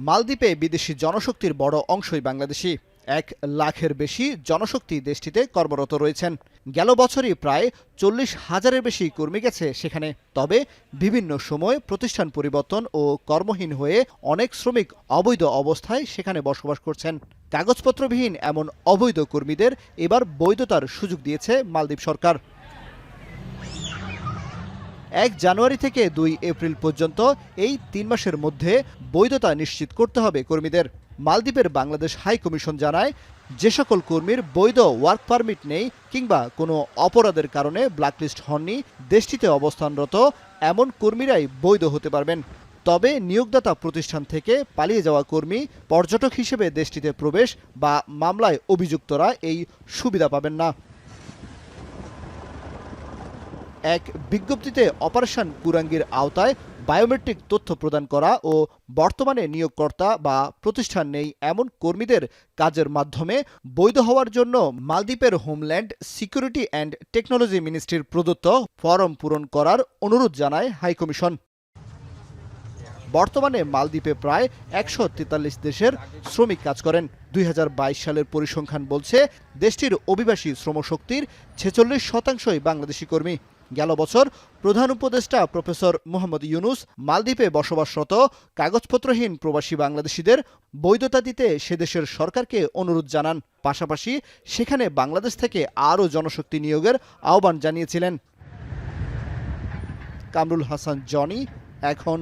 মালদ্বীপে বিদেশি জনশক্তির বড় অংশই বাংলাদেশি। ১ লাখের বেশি জনশক্তি দেশটিতে কর্মরত রয়েছেন। গেল বছরই প্রায় ৪০,০০০-এর বেশি কর্মী গেছে সেখানে। তবে বিভিন্ন সময় প্রতিষ্ঠান পরিবর্তন ও কর্মহীন হয়ে অনেক শ্রমিক অবৈধ অবস্থায় সেখানে বসবাস করছেন। কাগজপত্রবিহীন এমন অবৈধ কর্মীদের এবার বৈধতার সুযোগ দিয়েছে মালদ্বীপ সরকার। ১ জানুয়ারি থেকে ২ এপ্রিল পর্যন্ত এই ৩ মাসের মধ্যে বৈধতা নিশ্চিত করতে হবে কর্মীদের। মালদ্বীপের বাংলাদেশ হাই কমিশন জানায়, যে সকল কর্মীর বৈধ ওয়ার্ক পারমিট নেই কিংবা কোনো অপরাধের কারণে ব্ল্যাকলিস্ট হননি, দেশটিতে অবস্থানরত এমন কর্মীরাই বৈধ হতে পারবেন। তবে নিয়োগদাতা প্রতিষ্ঠান থেকে পালিয়ে যাওয়া কর্মী, পর্যটক হিসেবে দেশটিতে প্রবেশ বা মামলায় অভিযুক্তরা এই সুবিধা পাবেন না। এক বিজ্ঞপ্তিতে অপারেশন কুরাঙ্গির আওতায় বায়োমেট্রিক তথ্য প্রদান করা ও বর্তমানে নিয়োগকর্তা বা প্রতিষ্ঠান নেই এমন কর্মীদের কাজের মাধ্যমে বৈধ হওয়ার জন্য মালদ্বীপের হোমল্যান্ড সিকিউরিটি অ্যান্ড টেকনোলজি মিনিস্ট্রির প্রদত্ত ফরম পূরণ করার অনুরোধ জানায় হাইকমিশন। বর্তমানে মালদ্বীপে প্রায় ১৪৩ দেশের শ্রমিক কাজ করেন। ২০২২ সালের পরিসংখ্যান বলছে, দেশটির অভিবাসী শ্রমশক্তির ৪৬% বাংলাদেশি কর্মী। গেল বছর প্রধান উপদেষ্টা প্রফেসর মোহাম্মদ ইউনুস মালদ্বীপে বসবাসরত কাগজপত্রহীন প্রবাসী বাংলাদেশিদের বৈধতা দিতে সে দেশের সরকারকে অনুরোধ জানান। পাশাপাশি সেখানে বাংলাদেশ থেকে আরও জনশক্তি নিয়োগের আহ্বান জানিয়েছিলেন। কামরুল হাসান জনি, এখন।